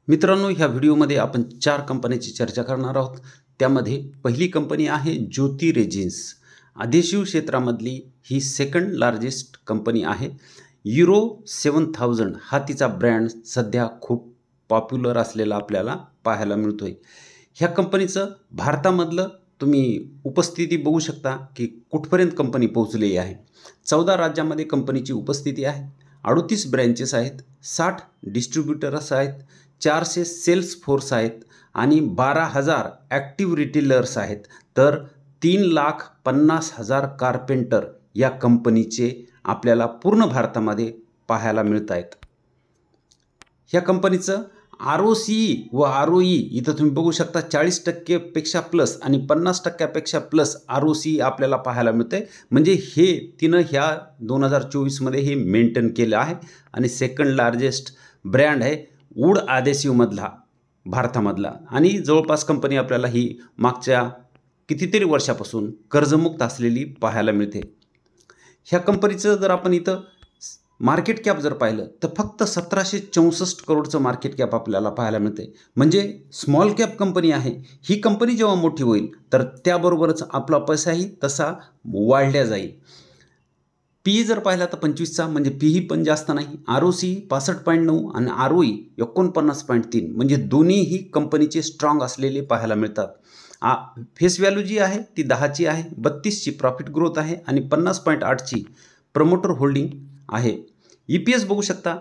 मित्रांनो, ह्या व्हिडिओमध्ये आपण 4 कंपन्यांची चर्चा करणार आहोत. त्यामध्ये पहिली कंपनी आहे ज्योती रेजिन्स. आदेशिव क्षेत्रामधली ही सेकंड लार्जेस्ट कंपनी आहे. युरो 7000 हा तिचा ब्रँड सध्या खूप पॉप्युलर असलेला आपल्याला पाहायला मिळतोय. ह्या कंपनीचं भारतामधलं तुम्ही उपस्थिती बघू शकता की कुठपर्यंत कंपनी पोहोचलेली आहे. 14 राज्यामध्ये कंपनीची उपस्थिती आहे. 38 ब्रँचेस आहेत, 60 डिस्ट्रीब्युटर्स आहेत, 400 सेल्स फोर्स आहेत आणि 12,000 ॲक्टिव्ह रिटेलर्स आहेत. तर 3,50,000 कारपेंटर या कंपनीचे आपल्याला पूर्ण भारतामध्ये पाहायला मिळत आहेत. ह्या कंपनीचं ROCE व ROE इथं तुम्ही बघू शकता. 40% पेक्षा प्लस आणि 50% प्लस ROCE आपल्याला पाहायला मिळते. म्हणजे हे तिनं ह्या 2024 हे मेंटेन केलं आहे. आणि सेकंड लार्जेस्ट ब्रँड आहे वूड आदेसिवमधला भारतामधला. आणि जवळपास कंपनी आपल्याला ही मागच्या कितीतरी वर्षापासून कर्जमुक्त असलेली पाहायला मिळते. ह्या कंपनीचं जर आपण इथं मार्केट कॅप जर पाहिलं तर फक्त 1764 करोडचं मार्केट कॅप आपल्याला पाहायला मिळते. म्हणजे स्मॉल कॅप कंपनी आहे. ही कंपनी जेव्हा मोठी होईल तर त्याबरोबरच आपला पैसाही तसा वाढल्या जाईल. PE जर पाहिला तर 25चा, म्हणजे PE पण जास्त नाही. ROCE 65.9 आणि ROE 49.3, म्हणजे दोन्हीही कंपनीचे स्ट्रॉंग असलेले पाहायला मिळतात. फेस व्हॅल्यू जी आहे ती 10ची आहे, 32ची प्रॉफिट ग्रोथ आहे आणि 50.8ची प्रमोटर होल्डिंग आहे. EPS बघू शकता.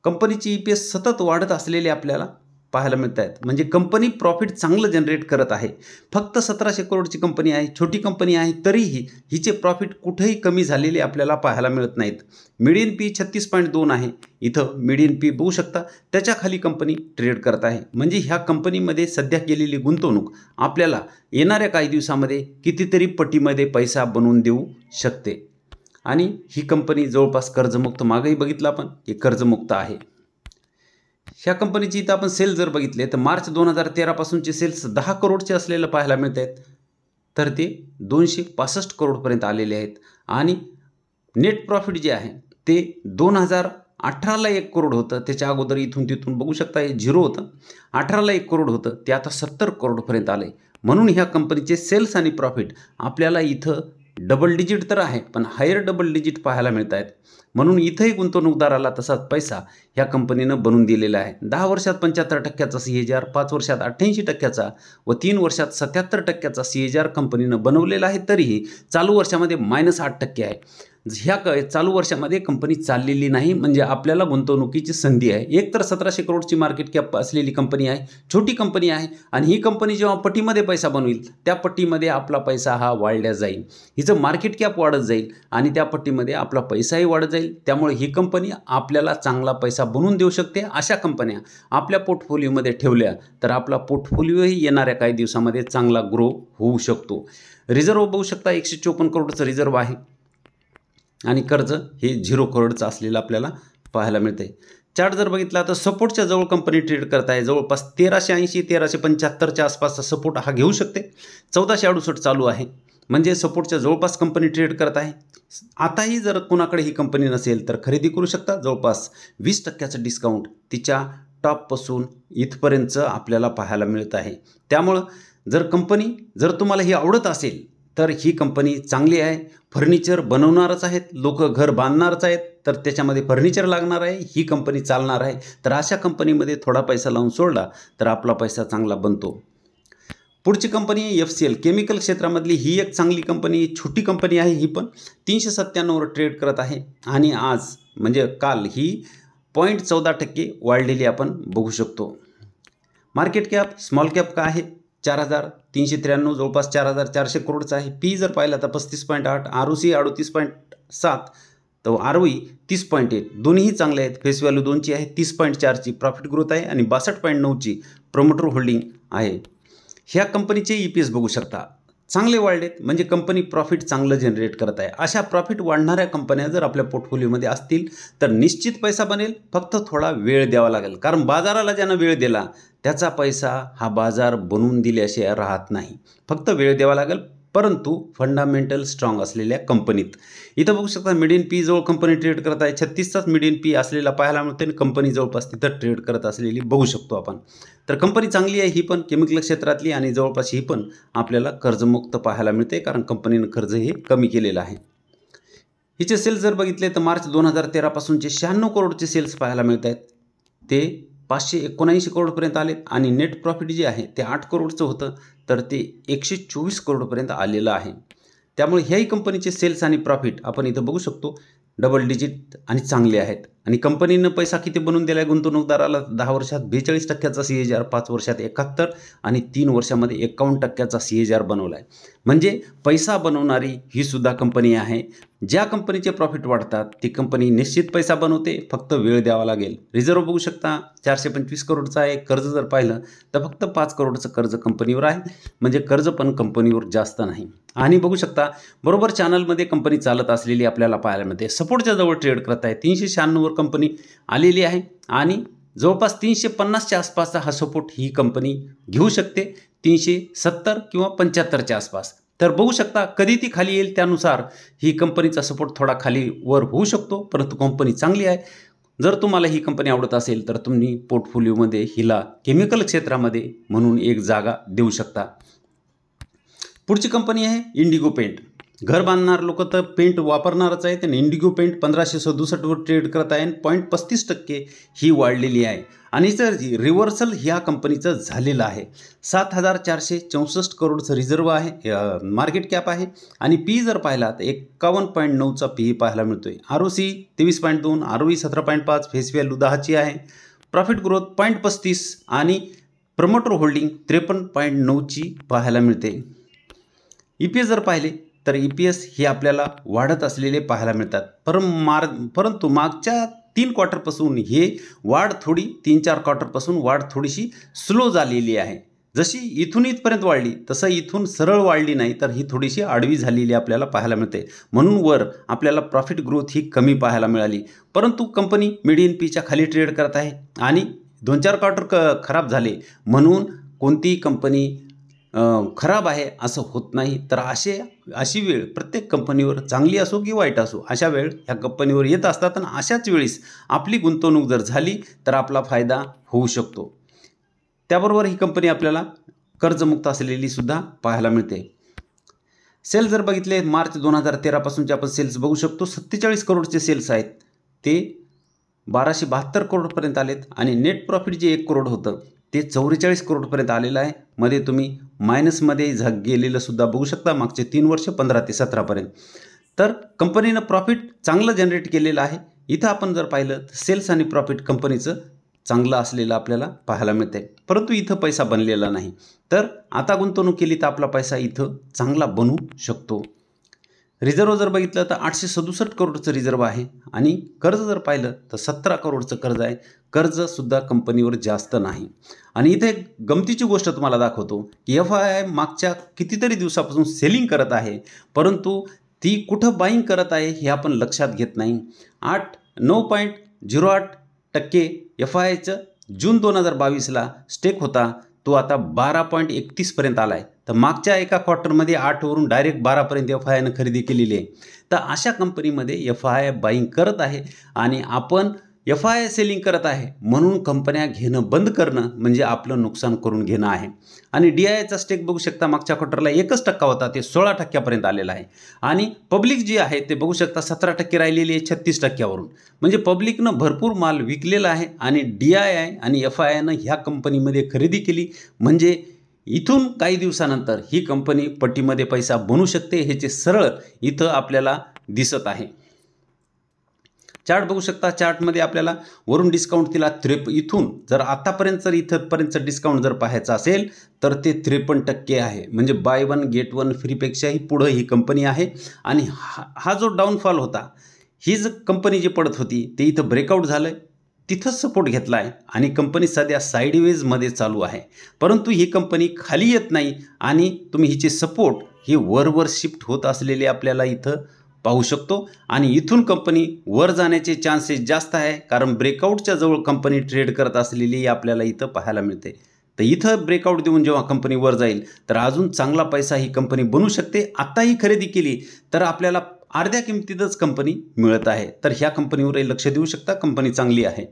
कंपनीची EPS सतत वाढत असलेले आपल्याला पाहायला मिळत आहेत. म्हणजे कंपनी प्रॉफिट चांगलं जनरेट करत आहे. फक्त 1700 करोडची कंपनी आहे, छोटी कंपनी आहे, तरीही हिचे प्रॉफिट कुठेही कमी झालेले आपल्याला पाहायला मिळत नाहीत. मीडियन PE 36.2 आहे. इथं मीडियन PE बघू शकता. त्याच्या खाली कंपनी ट्रेड करत आहे. म्हणजे ह्या कंपनीमध्ये सध्या केलेली गुंतवणूक आपल्याला येणाऱ्या काही दिवसामध्ये कितीतरी पटीमध्ये पैसा बनवून देऊ शकते. आणि ही कंपनी जवळपास कर्जमुक्त, मागेही बघितलं आपण हे कर्जमुक्त आहे. ह्या कंपनीची इथं आपण सेल जर बघितले तर मार्च 2013 पासूनचे सेल्स 10 करोडचे असलेलं पाहायला मिळत आहेत. तर ते 265 करोडपर्यंत आलेले आहेत. आणि नेट प्रॉफिट जे आहे ते 2018ला 1 करोड होतं. त्याच्या अगोदर इथून तिथून बघू शकता हे 0 होतं. 18ला 1 करोड होतं, ते आता 70 करोडपर्यंत आले. म्हणून ह्या कंपनीचे सेल्स आणि प्रॉफिट आपल्याला इथं डबल डिजिट तर आहे, पण हायर डबल डिजिट पाहायला मिळत आहेत. म्हणून इथंही गुंतवणूकदाराला तसाच पैसा ह्या कंपनीनं बनवून दिलेला आहे. 10 वर्षात 75%चा CAGR, 5 वर्षात 88% व 3 वर्षात 77% CAGR कंपनीनं बनवलेला आहे. तरीही चालू वर्षामध्ये -8% आहे. ह्या चालू वर्षामध्ये कंपनी चाललेली नाही. म्हणजे आपल्याला गुंतवणुकीची संधी आहे. एक तर 1700 करोडची मार्केट कॅप असलेली कंपनी आहे, छोटी कंपनी आहे. आणि ही कंपनी जेव्हा पटीमध्ये पैसा बनवेल त्या पट्टीमध्ये आपला पैसा हा वाढल्या जाईल. हिचं मार्केट कॅप वाढत जाईल आणि त्या पट्टीमध्ये आपला पैसाही वाढत जाईल. त्यामुळे ही कंपनी आपल्याला चांगला पैसा बनवून देऊ शकते. अशा कंपन्या आपल्या पोर्टफोलिओमध्ये ठेवल्या तर आपला पोर्टफोलिओही येणाऱ्या काही दिवसामध्ये चांगला ग्रो होऊ शकतो. रिझर्व बघू शकता. 154 करोडचं रिझर्व आहे. आणि कर्ज हे 0 करोडचं असलेलं आपल्याला पाहायला मिळते. चार्ट जर बघितला तर सपोर्टच्या जवळ कंपनी ट्रेड करत आहे. जवळपास 1380 1375च्या आसपासचा सपोर्ट हा घेऊ शकते. 1468 चालू आहे. म्हणजे सपोर्टच्या जवळपास कंपनी ट्रेड करत आहे. आताही जर कोणाकडे ही कंपनी नसेल तर खरेदी करू शकता. जवळपास 20%चं डिस्काउंट तिच्या टॉपपासून इथपर्यंतचं आपल्याला पाहायला मिळत आहे. त्यामुळं जर तुम्हाला ही आवडत असेल तर ही कंपनी चांगली आहे. फर्निचर बनवणारच आहेत लोक, घर बांधणारच आहेत, तर त्याच्यामध्ये फर्निचर लागणार आहे. ही कंपनी चालणार आहे. तर अशा कंपनीमध्ये थोडा पैसा लावून सोडला तर आपला पैसा चांगला बनतो. पुढची कंपनी आहे FCL. केमिकल क्षेत्रामधली ही एक चांगली कंपनी, छोटी कंपनी आहे. ही पण 397वर ट्रेड करत आहे. आणि आज म्हणजे काल ही 0.14% वाढलेली आपण बघू शकतो. मार्केट कॅप स्मॉल कॅप का आहे 4393, जवळपास 4400 करोडचा आहे. PE जर पाहिला तर 35.8, ROCE 38.7, तर ROE 30.8. दोन्हीही चांगले आहेत. फेस व्हॅल्यू 2ची आहे, 30.4ची प्रॉफिट ग्रोथ आहे आणि 62.9ची प्रमोटर होल्डिंग आहे. ह्या कंपनीचे EPS बघू शकता. चांगले वाढलेत. म्हणजे कंपनी प्रॉफिट चांगलं जनरेट करत आहे. अशा प्रॉफिट वाढणाऱ्या कंपन्या जर आपल्या पोर्टफोलिओमध्ये असतील तर निश्चित पैसा बनेल. फक्त थोडा वेळ द्यावा लागेल. कारण बाजाराला ज्यानं वेळ दिला त्याचा पैसा हा बाजार बनवून दिल्याशिवाय राहत नाही. फक्त वेळ द्यावा लागेल. परंतु फंडामेंटल स्ट्रॉंग असलेल्या कंपनीत. इथं बघू शकता मीडियन पी जवळ कंपनी ट्रेड करत आहे. 36चाच मीडियन पी असलेला पाहायला मिळते आणि कंपनी जवळपास तिथं ट्रेड करत असलेली बघू शकतो आपण. तर कंपनी चांगली आहे, ही पण केमिकल क्षेत्रातली, आणि जवळपास ही पण आपल्याला कर्जमुक्त पाहायला मिळते कारण कंपनीनं कर्ज हे कमी केलेलं आहे. हिचे सेल्स जर बघितले तर मार्च 2013 पासूनचे 96 करोडचे सेल्स पाहायला मिळत आहेत. ते 579 करोडपर्यंत आलेत आणि नेट प्रॉफिट जे आहे ते 8 करोडचं होतं तर ते 124 करोडपर्यंत आलेलं आहे. त्यामुळे ह्याही कंपनीचे सेल्स आणि प्रॉफिट आपण इथं बघू शकतो डबल डिजिट आणि चांगले आहेत. आणि कंपनीनं पैसा किती बनवून दिला आहे गुंतवणूकदाराला? 10 वर्षात 42% CAGR, 5 वर्षात 71 आणि 3 वर्षामध्ये 51% CAGR बनवला आहे. म्हणजे पैसा बनवणारी ही सुद्धा कंपनी आहे. ज्या कंपनीचे प्रॉफिट वाढतात ती कंपनी निश्चित पैसा बनवते, फक्त वेळ द्यावा लागेल. रिझर्व बघू शकता 425 करोडचा आहे. कर्ज जर पाहिलं तर फक्त 5 करोडचं कर्ज कंपनीवर आहे, म्हणजे कर्ज पण कंपनीवर जास्त नाही. आणि बघू शकता बरोबर चॅनलमध्ये कंपनी चालत असलेली आपल्याला पाहायला मिळते. सपोर्टच्या जवळ ट्रेड करत आहे. 396 वर कंपनी आलेली आहे आणि जवळपास 350च्या आसपासचा हा सपोर्ट ही कंपनी घेऊ शकते, 370 किंवा 75च्या आसपास. तर बघू शकता कधी ती खाली येईल त्यानुसार ही कंपनीचा सपोर्ट थोडा खाली वर होऊ शकतो, परंतु कंपनी चांगली आहे. जर तुम्हाला ही कंपनी आवडत असेल तर तुम्ही पोर्टफोलिओमध्ये हिला केमिकल क्षेत्रामध्ये म्हणून एक जागा देऊ शकता. पुढची कंपनी आहे इंडिगो पेंट. घर बांधणार लोक तर पेंट वापरणारच आहेत आणि इंडिगो पेंट 1567 वर ट्रेड करत आहे आणि 0.35% ही वाढलेली आहे. आणि जर रिव्हर्सल ह्या कंपनीचं झालेलं आहे. 7464 करोडचं रिझर्व आहे, मार्केट कॅप आहे. आणि पी जर पाहिला तर 51.9चा पी पाहायला मिळतोय. ROC 23.2, ROE 17.5, फेस व्हॅल्यू 10ची आहे. प्रॉफिट ग्रोथ 0.35 आणि प्रमोटर होल्डिंग 53.9ची पाहायला मिळते. EPS जर पाहिले तर EPS हे आपल्याला वाढत असलेले पाहायला मिळतात. परंतु मागच्या 3 क्वार्टरपासून हे वाढ थोडी 3-4 क्वार्टरपासून वाढ थोडीशी स्लो झालेली आहे. जशी इथून इथपर्यंत वाढली तसं इथून सरळ वाढली नाही, तर ही थोडीशी आडवी झालेली आपल्याला पाहायला मिळते. म्हणून वर आपल्याला प्रॉफिट ग्रोथ ही कमी पाहायला मिळाली. परंतु कंपनी मिडियन पीच्या खाली ट्रेड करत आहे आणि 2-4 क्वार्टर खराब झाले म्हणून कोणतीही कंपनी खराब आहे असं होत नाही. तर अशी वेळ प्रत्येक कंपनीवर, चांगली असो की वाईट असो, अशा वेळ ह्या कंपनीवर येत असतात आणि अशाच वेळेस आपली गुंतवणूक जर झाली तर आपला फायदा होऊ शकतो. त्याबरोबर ही कंपनी आपल्याला कर्जमुक्त असलेली सुद्धा पाहायला मिळते. सेल्स जर बघितले मार्च 2013 पासूनचे आपण सेल्स बघू शकतो. 47 करोडचे सेल्स आहेत, ते 1272 करोडपर्यंत आलेत आणि नेट प्रॉफिट जे 1 करोड होतं ते 44 करोडपर्यंत आलेलं आहे. मध्ये तुम्ही मायनसमध्ये गेलेलं सुद्धा बघू शकता मागचे 3 वर्ष 15 ते 17पर्यंत. तर कंपनीनं प्रॉफिट चांगलं जनरेट केलेलं आहे. इथं आपण जर पाहिलं तर सेल्स आणि प्रॉफिट कंपनीचं चांगलं असलेलं आपल्याला पाहायला मिळते, परंतु इथं पैसा बनलेला नाही. तर आता गुंतवणूक केली तर आपला पैसा इथं चांगला बनू शकतो. रिझर्व जर बघितलं तर 867 करोडचं रिझर्व आहे आणि कर्ज जर पाहिलं तर 17 करोडचं कर्ज आहे. कर्जसुद्धा कंपनीवर जास्त नाही. आणि इथे एक गमतीची गोष्ट तुम्हाला दाखवतो की FII मागच्या कितीतरी दिवसापासून सेलिंग करत आहे, परंतु ती कुठं बाईंग करत आहे हे आपण लक्षात घेत नाही. 9.08% FIIचं जून 2022ला स्टेक होता, तो आता 12.31पर्यंत आला आहे. तर मागच्या एका क्वार्टरमध्ये 8वरून डायरेक्ट 12पर्यंत FIIनं खरेदी केलेली आहे. तर अशा कंपनीमध्ये FII बाईंग करत आहे आणि आपण FII सेलिंग करत आहे म्हणून कंपन्या घेणं बंद करणं म्हणजे आपलं नुकसान करून घेणं आहे. आणि DIIचा स्टेक बघू शकता मागच्या क्वार्टरला 1% होता, ते 16%पर्यंत आलेला आहे. आणि पब्लिक जी आहे ते बघू शकता 17% राहिलेली आहे 36%वरून. म्हणजे पब्लिकनं भरपूर माल विकलेला आहे आणि DII आणि FIIनं ह्या कंपनीमध्ये खरेदी केली, म्हणजे इथून काही दिवसानंतर ही कंपनी पट्टीमध्ये पैसा बनवू शकते. ह्याचे सरळ इथं आपल्याला दिसत आहे. चार्ट बघू शकता. चार्टमध्ये आपल्याला वरून डिस्काउंट दिला इथून जर आतापर्यंत जर इथंपर्यंतचं डिस्काउंट जर पाहायचं असेल तर ते 53% आहे. म्हणजे बाय 1 गेट 1 फ्रीपेक्षाही पुढं ही कंपनी आहे. आणि हा जो डाऊनफॉल होता, ही जी कंपनी जी पडत होती ते इथं ब्रेकआउट झालं, तिथंच सपोर्ट घेतला आहे आणि कंपनी सध्या साईडवेजमध्ये चालू आहे. परंतु ही कंपनी खाली येत नाही आणि तुम्ही हिचे सपोर्ट हे वरवर शिफ्ट होत असलेले आपल्याला इथं पाहू शकतो. आणि इथून कंपनी वर जाण्याचे चान्सेस जास्त आहे, कारण ब्रेकआउटच्या जवळ कंपनी ट्रेड करत असलेली आपल्याला इथं पाहायला मिळते. तर इथं ब्रेकआउट देऊन जेव्हा कंपनी वर जाईल तर अजून चांगला पैसा ही कंपनी बनू शकते. आत्ताही खरेदी केली तर आपल्याला अर्ध्या किमतीतच कंपनी मिळत आहे. तर ह्या कंपनीवरही लक्ष देऊ शकता, कंपनी चांगली आहे.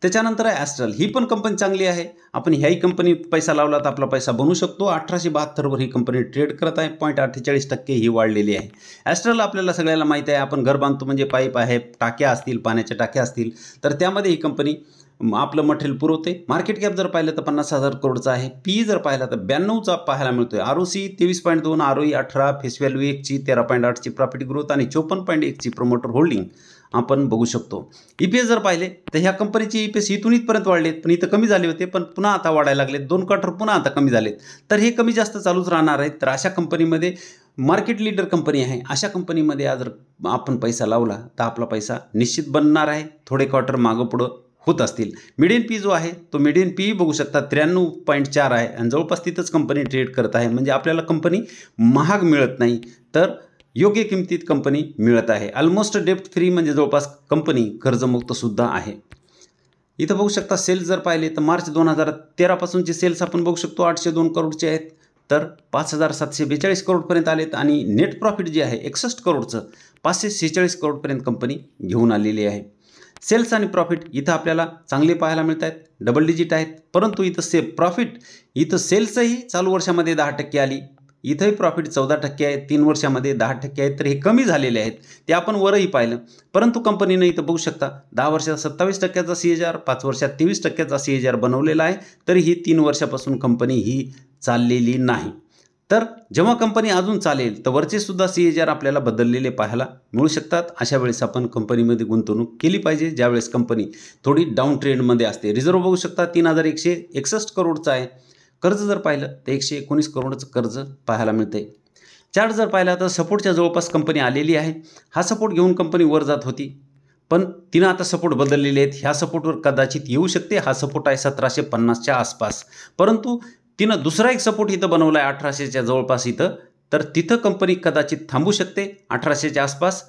त्याच्यानंतर आहे ॲस्ट्रल. ही पण कंपनी चांगली आहे. आपण ह्याही कंपनीत पैसा लावला तर आपला पैसा बनू शकतो. 1872 ही कंपनी ट्रेड करत आहे. 0.48% ही वाढलेली आहे. ॲस्ट्रल आपल्याला सगळ्याला माहीत आहे. आपण घर बांधतो म्हणजे पाईप आहे, टाक्या असतील, पाण्याच्या टाक्या असतील, तर त्यामध्ये ही कंपनी आपलं मटेरियल पुरवते. मार्केट कॅप जर पाहिलं तर 50,000 करोडचा आहे. पी जर पाहिला तर 92चा पाहायला मिळतोय. ROC 23.2, ROE 18, फेस व्हॅल्यू 1ची, 13.8ची प्रॉफिट ग्रोथ आणि 54.1ची प्रमोटर होल्डिंग आपण बघू शकतो. EPS जर पाहिले तर ह्या कंपनीची EPS इथून इथपर्यंत वाढलेत, पण इथं कमी झाले होते, पण पुन्हा आता वाढायला लागलेत. 2 क्वार्टर पुन्हा आता कमी झालेत. तर हे कमी जास्त चालूच राहणार आहेत. तर अशा कंपनीमध्ये मार्केट लीडर कंपनी आहे. अशा कंपनीमध्ये जर आपण पैसा लावला तर आपला पैसा निश्चित बनणार आहे. थोडे क्वार्टर मागं पुढं होत असतील. मीडियन पी जो आहे तो मीडियन पी बघू शकता 93.4 आहे आणि जवळपास तिथंच कंपनी ट्रेड करत आहे. म्हणजे आपल्याला कंपनी महाग मिळत नाही, तर योग्य किमतीत कंपनी मिळत आहे. ऑलमोस्ट डेप्ट फ्री म्हणजे जवळपास कंपनी कर्जमुक्त सुद्धा आहे. इथं बघू शकता सेल्स जर पाहिले तर मार्च 2013 पासूनचे सेल्स आपण बघू शकतो 802 करोडचे आहेत, तर 5,742 करोडपर्यंत आलेत आणि नेट प्रॉफिट जे आहे 61 करोडचं 546 करोडपर्यंत कंपनी घेऊन आलेली आहे. सेल्स आणि प्रॉफिट इथं आपल्याला चांगले पाहायला मिळत आहेत, डबल डिजिट आहेत. परंतु इथं सेल्सही चालू वर्षामध्ये 10% आली, इथंही प्रॉफिट 14% आहे, 3 वर्षामध्ये 10% आहेत. तर हे कमी झालेले आहेत, ते आपण वरही पाहिलं. परंतु कंपनीनं इथं बघू शकता 10 वर्षात 27%चा CAGR, 5 वर्षात 23%चा CAGR बनवलेला आहे. तरी ही 3 वर्षापासून कंपनी ही चाललेली नाही. तर जेव्हा कंपनी अजून चालेल तर वरचे सुद्धा CAGR आपल्याला बदललेले पाहायला मिळू शकतात. अशा वेळेस आपण कंपनीमध्ये गुंतवणूक केली पाहिजे, ज्यावेळेस कंपनी थोडी डाऊन ट्रेंडमध्ये असते. रिझर्व्ह बघू शकता 3,161 करोडचा आहे. कर्ज जर पाहिलं तर 119 करोडचं कर्ज पाहायला मिळते. चार्ट जर पाहिला तर सपोर्टच्या जवळपास कंपनी आलेली आहे. हा सपोर्ट घेऊन कंपनी वर जात होती, पण तिनं आता सपोर्ट बदललेले आहेत. ह्या सपोर्टवर कदाचित येऊ शकते. हा सपोर्ट आहे 1750च्या आसपास. परंतु तिनं दुसरा एक सपोर्ट इथं बनवला आहे 1800च्या जवळपास इथं, तर तिथं कंपनी कदाचित थांबू शकते 1800च्या आसपास.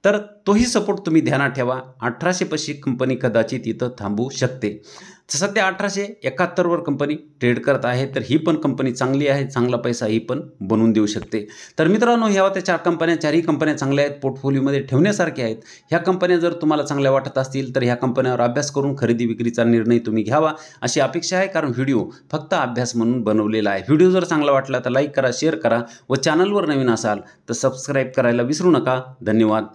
तर तोही सपोर्ट तुम्ही ध्यानात ठेवा. 1800 पाशी कंपनी कदाचित इथं थांबू शकते. सध्या 1871वर कंपनी ट्रेड करत आहे. तर ही पण कंपनी चांगली आहे, चांगला पैसा ही पण बनवून देऊ शकते. तर मित्रांनो, ह्या होत्या 4 कंपन्या. 4ही कंपन्या चांगल्या आहेत, पोर्टफोलिओमध्ये ठेवण्यासारख्या आहेत. ह्या कंपन्या जर तुम्हाला चांगल्या वाटत असतील तर ह्या कंपन्यावर अभ्यास करून खरेदी विक्रीचा निर्णय तुम्ही घ्यावा अशी अपेक्षा आहे. कारण व्हिडिओ फक्त अभ्यास म्हणून बनवलेला आहे. व्हिडिओ जर चांगला वाटला तर लाईक करा, शेअर करा व चॅनलवर नवीन असाल तर सबस्क्राईब करायला विसरू नका. धन्यवाद.